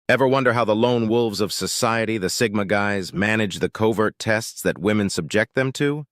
Ever wonder how the lone wolves of society, the Sigma guys, manage the covert tests that women subject them to?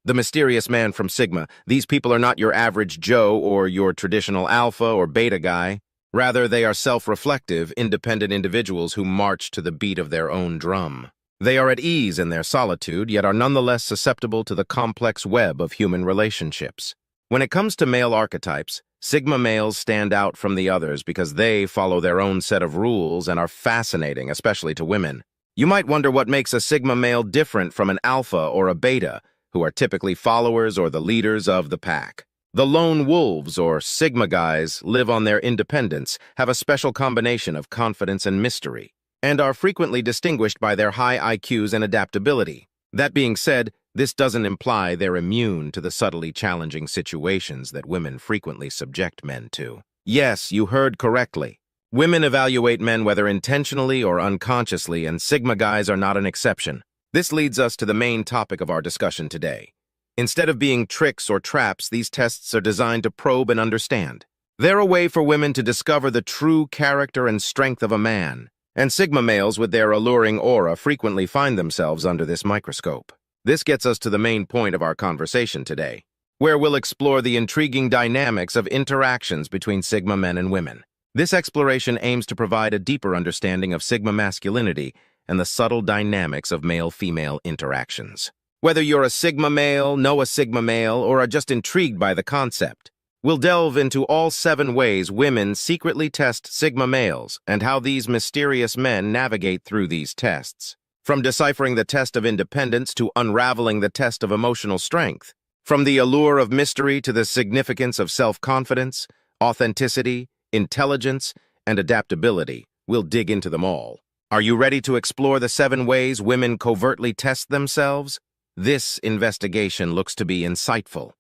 The mysterious man from Sigma, these people are not your average Joe or your traditional alpha or beta guy. Rather, they are self-reflective, independent individuals who march to the beat of their own drum. They are at ease in their solitude, yet are nonetheless susceptible to the complex web of human relationships. When it comes to male archetypes, Sigma males stand out from the others because they follow their own set of rules and are fascinating, especially to women. You might wonder what makes a Sigma male different from an alpha or a beta, who are typically followers or the leaders of the pack. The lone wolves, or Sigma guys, live on their independence, have a special combination of confidence and mystery, and are frequently distinguished by their high IQs and adaptability. That being said, this doesn't imply they're immune to the subtly challenging situations that women frequently subject men to. Yes, you heard correctly. Women evaluate men whether intentionally or unconsciously, and Sigma guys are not an exception. This leads us to the main topic of our discussion today. Instead of being tricks or traps, these tests are designed to probe and understand. They're a way for women to discover the true character and strength of a man, and Sigma males with their alluring aura frequently find themselves under this microscope. This gets us to the main point of our conversation today, where we'll explore the intriguing dynamics of interactions between Sigma men and women. This exploration aims to provide a deeper understanding of Sigma masculinity and the subtle dynamics of male-female interactions. Whether you're a Sigma male, know a Sigma male, or are just intrigued by the concept, we'll delve into all 7 ways women secretly test Sigma males and how these mysterious men navigate through these tests. From deciphering the test of independence to unraveling the test of emotional strength. From the allure of mystery to the significance of self-confidence, authenticity, intelligence, and adaptability, we'll dig into them all. Are you ready to explore the 7 ways women covertly test themselves? This investigation looks to be insightful.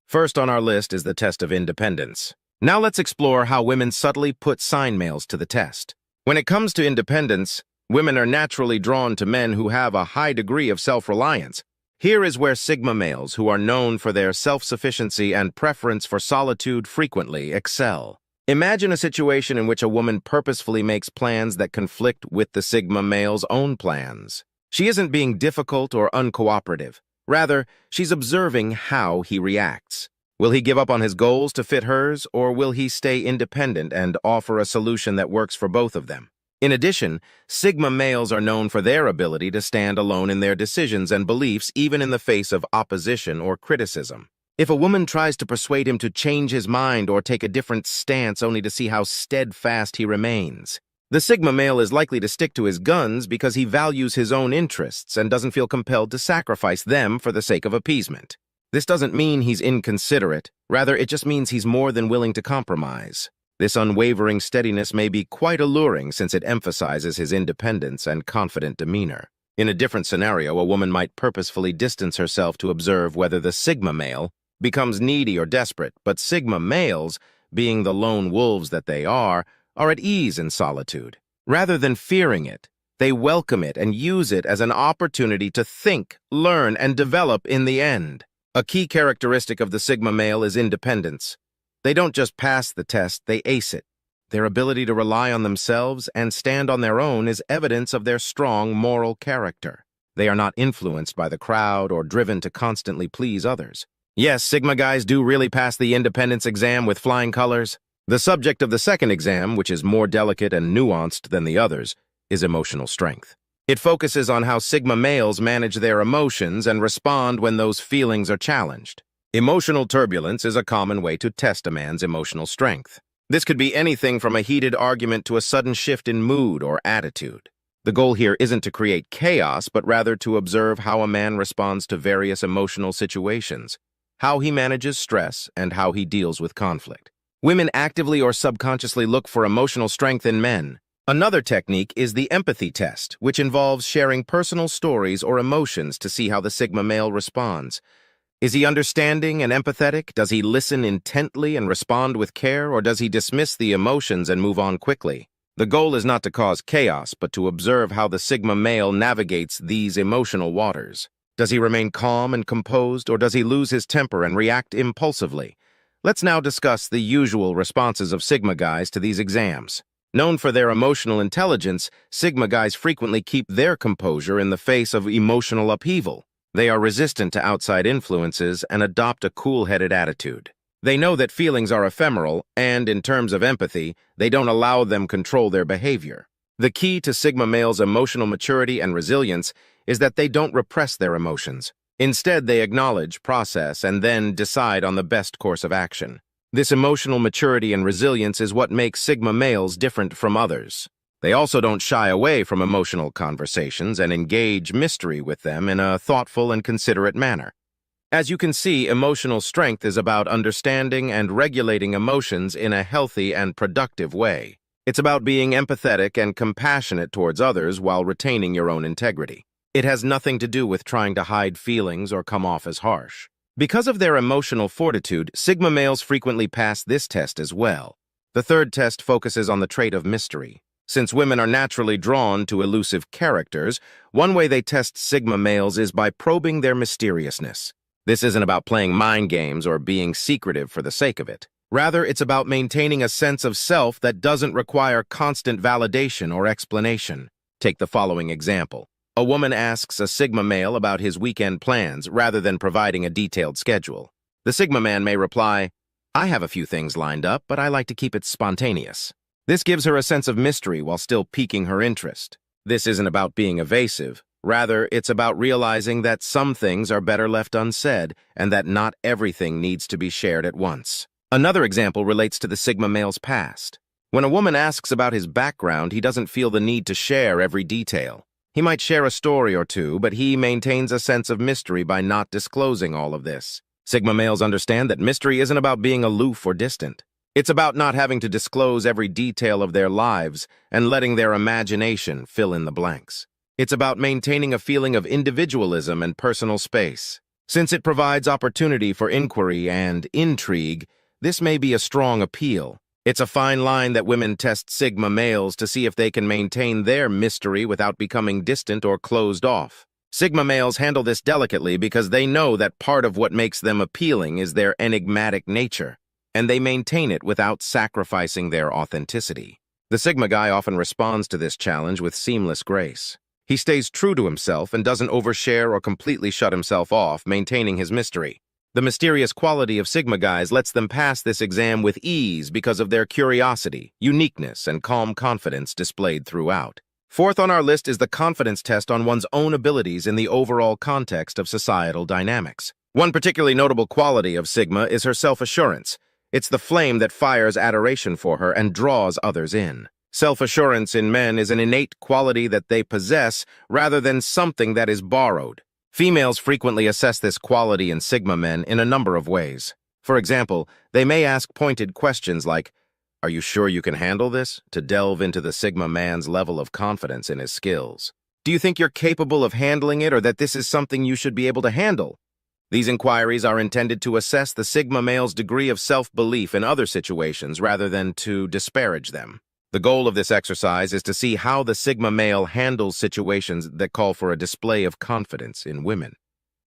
First on our list is the test of independence. Now let's explore how women subtly put sign males to the test. When it comes to independence, women are naturally drawn to men who have a high degree of self-reliance. Here is where Sigma males, who are known for their self-sufficiency and preference for solitude, frequently excel. Imagine a situation in which a woman purposefully makes plans that conflict with the Sigma male's own plans. She isn't being difficult or uncooperative. Rather, she's observing how he reacts. Will he give up on his goals to fit hers, or will he stay independent and offer a solution that works for both of them? In addition, Sigma males are known for their ability to stand alone in their decisions and beliefs even in the face of opposition or criticism. If a woman tries to persuade him to change his mind or take a different stance only to see how steadfast he remains, the Sigma male is likely to stick to his guns because he values his own interests and doesn't feel compelled to sacrifice them for the sake of appeasement. This doesn't mean he's inconsiderate. Rather, it just means he's more than willing to compromise. This unwavering steadiness may be quite alluring since it emphasizes his independence and confident demeanor. In a different scenario, a woman might purposefully distance herself to observe whether the Sigma male becomes needy or desperate, but Sigma males, being the lone wolves that they are at ease in solitude. Rather than fearing it, they welcome it and use it as an opportunity to think, learn, and develop in the end. A key characteristic of the Sigma male is independence. They don't just pass the test, they ace it. Their ability to rely on themselves and stand on their own is evidence of their strong moral character. They are not influenced by the crowd or driven to constantly please others. Yes, Sigma guys do really pass the independence exam with flying colors. The subject of the second exam, which is more delicate and nuanced than the others, is emotional strength. It focuses on how Sigma males manage their emotions and respond when those feelings are challenged. Emotional turbulence is a common way to test a man's emotional strength. This could be anything from a heated argument to a sudden shift in mood or attitude. The goal here isn't to create chaos, but rather to observe how a man responds to various emotional situations, how he manages stress, and how he deals with conflict. Women actively or subconsciously look for emotional strength in men. Another technique is the empathy test, which involves sharing personal stories or emotions to see how the Sigma male responds. Is he understanding and empathetic? Does he listen intently and respond with care, or does he dismiss the emotions and move on quickly? The goal is not to cause chaos, but to observe how the Sigma male navigates these emotional waters. Does he remain calm and composed, or does he lose his temper and react impulsively? Let's now discuss the usual responses of Sigma guys to these exams. Known for their emotional intelligence, Sigma guys frequently keep their composure in the face of emotional upheaval. They are resistant to outside influences and adopt a cool-headed attitude. They know that feelings are ephemeral, and in terms of empathy, they don't allow them control their behavior. The key to Sigma males' emotional maturity and resilience is that they don't repress their emotions. Instead, they acknowledge, process, and then decide on the best course of action. This emotional maturity and resilience is what makes Sigma males different from others. They also don't shy away from emotional conversations and engage mystery with them in a thoughtful and considerate manner. As you can see, emotional strength is about understanding and regulating emotions in a healthy and productive way. It's about being empathetic and compassionate towards others while retaining your own integrity. It has nothing to do with trying to hide feelings or come off as harsh. Because of their emotional fortitude, Sigma males frequently pass this test as well. The third test focuses on the trait of mystery. Since women are naturally drawn to elusive characters, one way they test Sigma males is by probing their mysteriousness. This isn't about playing mind games or being secretive for the sake of it. Rather, it's about maintaining a sense of self that doesn't require constant validation or explanation. Take the following example. A woman asks a Sigma male about his weekend plans rather than providing a detailed schedule. The Sigma man may reply, "I have a few things lined up, but I like to keep it spontaneous." This gives her a sense of mystery while still piquing her interest. This isn't about being evasive. Rather, it's about realizing that some things are better left unsaid and that not everything needs to be shared at once. Another example relates to the Sigma male's past. When a woman asks about his background, he doesn't feel the need to share every detail. He might share a story or two, but he maintains a sense of mystery by not disclosing all of this. Sigma males understand that mystery isn't about being aloof or distant. It's about not having to disclose every detail of their lives and letting their imagination fill in the blanks. It's about maintaining a feeling of individualism and personal space. Since it provides opportunity for inquiry and intrigue, this may be a strong appeal. It's a fine line that women test Sigma males to see if they can maintain their mystery without becoming distant or closed off. Sigma males handle this delicately because they know that part of what makes them appealing is their enigmatic nature, and they maintain it without sacrificing their authenticity. The Sigma guy often responds to this challenge with seamless grace. He stays true to himself and doesn't overshare or completely shut himself off, maintaining his mystery. The mysterious quality of Sigma guys lets them pass this exam with ease because of their curiosity, uniqueness, and calm confidence displayed throughout. Fourth on our list is the confidence test on one's own abilities in the overall context of societal dynamics. One particularly notable quality of Sigma is her self-assurance. It's the flame that fires adoration for her and draws others in. Self-assurance in men is an innate quality that they possess rather than something that is borrowed. Females frequently assess this quality in Sigma men in a number of ways. For example, they may ask pointed questions like, "Are you sure you can handle this?" to delve into the Sigma man's level of confidence in his skills. "Do you think you're capable of handling it or that this is something you should be able to handle?" These inquiries are intended to assess the Sigma male's degree of self-belief in other situations rather than to disparage them. The goal of this exercise is to see how the Sigma male handles situations that call for a display of confidence in women.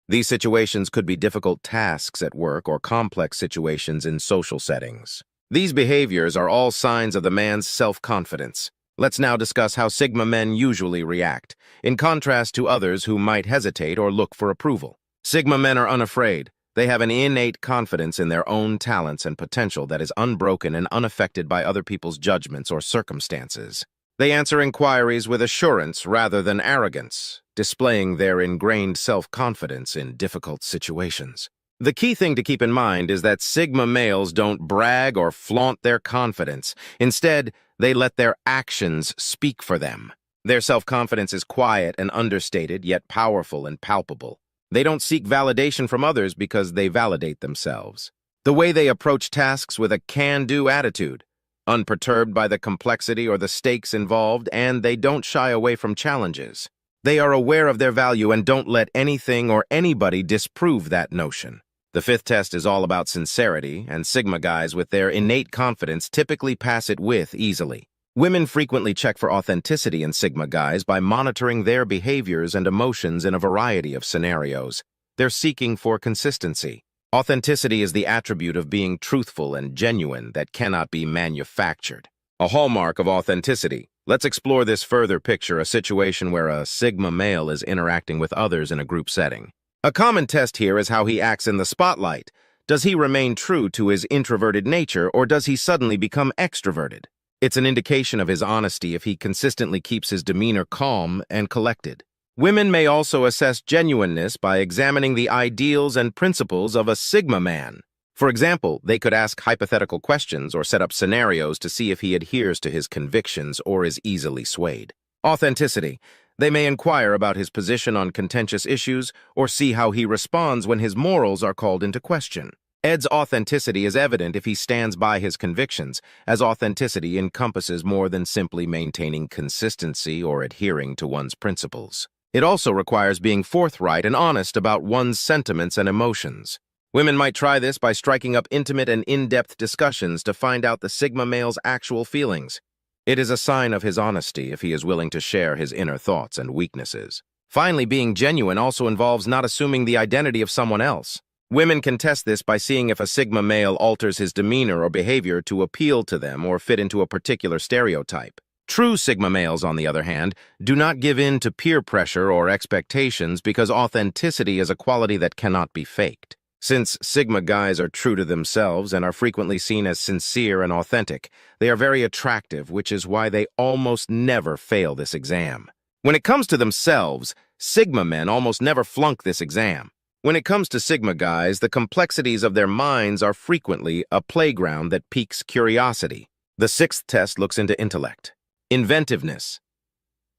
These situations could be difficult tasks at work or complex situations in social settings. These behaviors are all signs of the man's self-confidence. Let's now discuss how Sigma men usually react, in contrast to others who might hesitate or look for approval. Sigma men are unafraid. They have an innate confidence in their own talents and potential that is unbroken and unaffected by other people's judgments or circumstances. They answer inquiries with assurance rather than arrogance, displaying their ingrained self-confidence in difficult situations. The key thing to keep in mind is that Sigma males don't brag or flaunt their confidence. Instead, they let their actions speak for them. Their self-confidence is quiet and understated, yet powerful and palpable. They don't seek validation from others because they validate themselves. The way they approach tasks with a can-do attitude, unperturbed by the complexity or the stakes involved, and they don't shy away from challenges. They are aware of their value and don't let anything or anybody disprove that notion. The fifth test is all about sincerity, and Sigma guys with their innate confidence typically pass it with easily. Women frequently check for authenticity in Sigma guys by monitoring their behaviors and emotions in a variety of scenarios. They're seeking for consistency. Authenticity is the attribute of being truthful and genuine that cannot be manufactured. a hallmark of authenticity. Let's explore this further. Picture a situation where a Sigma male is interacting with others in a group setting. A common test here is how he acts in the spotlight. Does he remain true to his introverted nature, or does he suddenly become extroverted? It's an indication of his honesty if he consistently keeps his demeanor calm and collected. Women may also assess genuineness by examining the ideals and principles of a Sigma man. For example, they could ask hypothetical questions or set up scenarios to see if he adheres to his convictions or is easily swayed. Authenticity. They may inquire about his position on contentious issues or see how he responds when his morals are called into question. Ed's authenticity is evident if he stands by his convictions, as authenticity encompasses more than simply maintaining consistency or adhering to one's principles. It also requires being forthright and honest about one's sentiments and emotions. Women might try this by striking up intimate and in-depth discussions to find out the Sigma male's actual feelings. It is a sign of his honesty if he is willing to share his inner thoughts and weaknesses. Finally, being genuine also involves not assuming the identity of someone else. Women can test this by seeing if a Sigma male alters his demeanor or behavior to appeal to them or fit into a particular stereotype. True Sigma males, on the other hand, do not give in to peer pressure or expectations because authenticity is a quality that cannot be faked. Since Sigma guys are true to themselves and are frequently seen as sincere and authentic, they are very attractive, which is why they almost never fail this exam. When it comes to themselves, Sigma men almost never flunk this exam. When it comes to Sigma guys, the complexities of their minds are frequently a playground that piques curiosity. The sixth test looks into intellect. Inventiveness.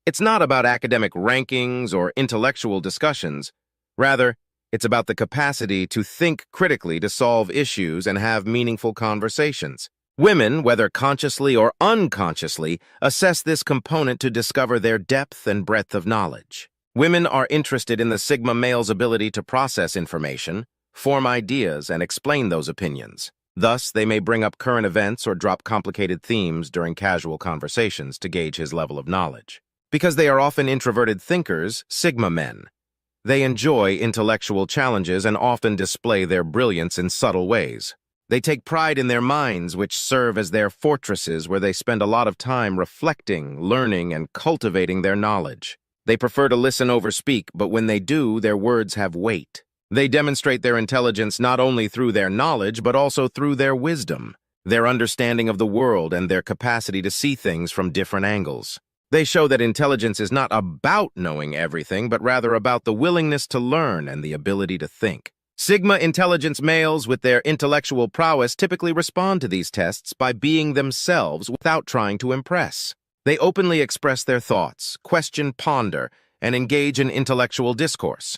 It's not about academic rankings or intellectual discussions. Rather, it's about the capacity to think critically to solve issues and have meaningful conversations. Women, whether consciously or unconsciously, assess this component to discover their depth and breadth of knowledge. Women are interested in the Sigma male's ability to process information, form ideas, and explain those opinions. Thus, they may bring up current events or drop complicated themes during casual conversations to gauge his level of knowledge. Because they are often introverted thinkers, Sigma men, they enjoy intellectual challenges and often display their brilliance in subtle ways. They take pride in their minds, which serve as their fortresses where they spend a lot of time reflecting, learning, and cultivating their knowledge. They prefer to listen over speak, but when they do, their words have weight. They demonstrate their intelligence not only through their knowledge, but also through their wisdom, their understanding of the world, and their capacity to see things from different angles. They show that intelligence is not about knowing everything, but rather about the willingness to learn and the ability to think. Sigma intelligence males with their intellectual prowess typically respond to these tests by being themselves without trying to impress. They openly express their thoughts, question, ponder, and engage in intellectual discourse.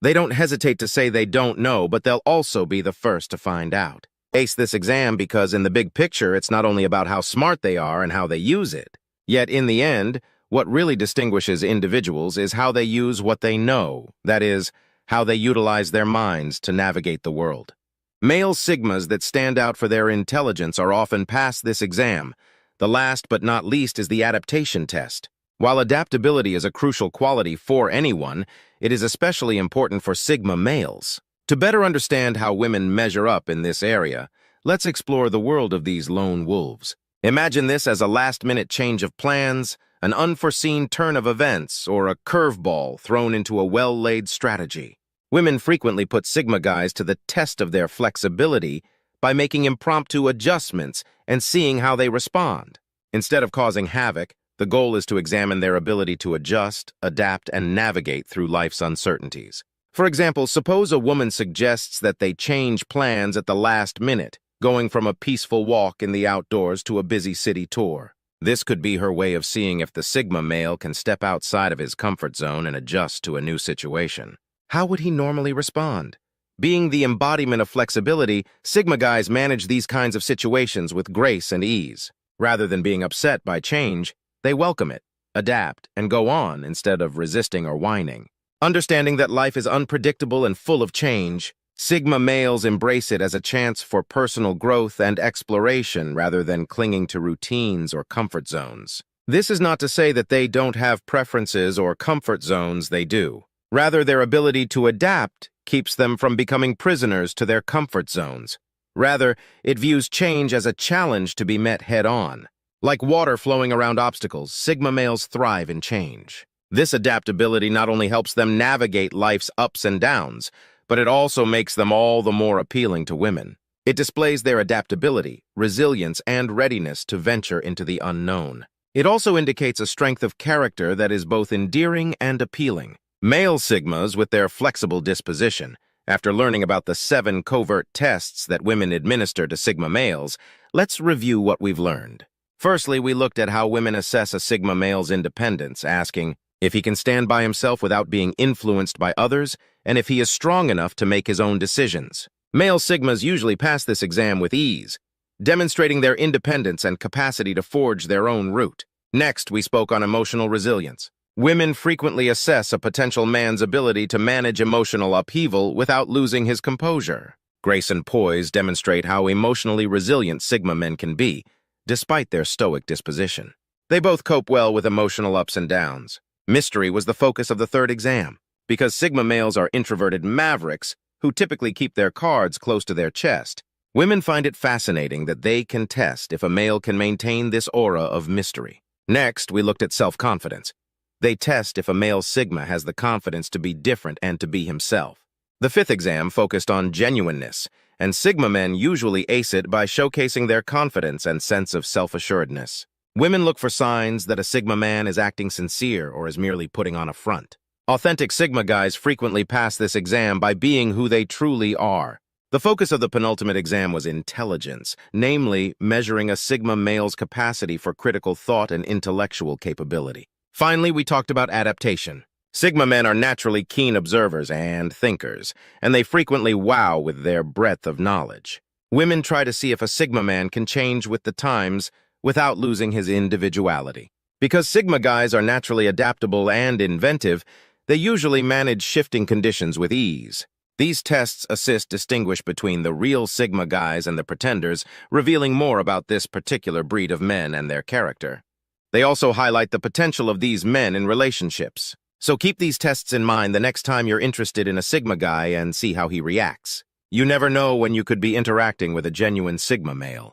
They don't hesitate to say they don't know, but they'll also be the first to find out. Ace this exam because in the big picture, it's not only about how smart they are and how they use it. Yet in the end, what really distinguishes individuals is how they use what they know, that is, how they utilize their minds to navigate the world. Male Sigmas that stand out for their intelligence are often past this exam. The last but not least is the adaptation test. While adaptability is a crucial quality for anyone, it is especially important for Sigma males. To better understand how women measure up in this area, let's explore the world of these lone wolves. Imagine this as a last-minute change of plans, an unforeseen turn of events, or a curveball thrown into a well-laid strategy. Women frequently put Sigma guys to the test of their flexibility by making impromptu adjustments and seeing how they respond. Instead of causing havoc, the goal is to examine their ability to adjust, adapt, and navigate through life's uncertainties. For example, suppose a woman suggests that they change plans at the last minute, going from a peaceful walk in the outdoors to a busy city tour. This could be her way of seeing if the Sigma male can step outside of his comfort zone and adjust to a new situation. How would he normally respond? Being the embodiment of flexibility, Sigma guys manage these kinds of situations with grace and ease. Rather than being upset by change, they welcome it, adapt, and go on instead of resisting or whining. Understanding that life is unpredictable and full of change, Sigma males embrace it as a chance for personal growth and exploration rather than clinging to routines or comfort zones. This is not to say that they don't have preferences or comfort zones, they do. Rather, their ability to adapt keeps them from becoming prisoners to their comfort zones. Rather, it views change as a challenge to be met head-on. Like water flowing around obstacles, Sigma males thrive in change. This adaptability not only helps them navigate life's ups and downs, but it also makes them all the more appealing to women. It displays their adaptability, resilience, and readiness to venture into the unknown. It also indicates a strength of character that is both endearing and appealing. Male Sigmas, with their flexible disposition, after learning about the 7 covert tests that women administer to Sigma males, let's review what we've learned. Firstly, we looked at how women assess a Sigma male's independence, asking if he can stand by himself without being influenced by others, and if he is strong enough to make his own decisions. Male Sigmas usually pass this exam with ease, demonstrating their independence and capacity to forge their own route. Next, we spoke on emotional resilience. Women frequently assess a potential man's ability to manage emotional upheaval without losing his composure. Grace and poise demonstrate how emotionally resilient Sigma men can be, despite their stoic disposition. They both cope well with emotional ups and downs. Mystery was the focus of the third exam. Because Sigma males are introverted mavericks who typically keep their cards close to their chest, women find it fascinating that they can test if a male can maintain this aura of mystery. Next, we looked at self-confidence. They test if a male Sigma has the confidence to be different and to be himself. The fifth exam focused on genuineness, and Sigma men usually ace it by showcasing their confidence and sense of self-assuredness. Women look for signs that a Sigma man is acting sincere or is merely putting on a front. Authentic Sigma guys frequently pass this exam by being who they truly are. The focus of the penultimate exam was intelligence, namely measuring a Sigma male's capacity for critical thought and intellectual capability. Finally, we talked about adaptation. Sigma men are naturally keen observers and thinkers, and they frequently wow with their breadth of knowledge. Women try to see if a Sigma man can change with the times without losing his individuality. Because Sigma guys are naturally adaptable and inventive, they usually manage shifting conditions with ease. These tests assist distinguish between the real Sigma guys and the pretenders, revealing more about this particular breed of men and their character. They also highlight the potential of these men in relationships. So keep these tests in mind the next time you're interested in a Sigma guy and see how he reacts. You never know when you could be interacting with a genuine Sigma male.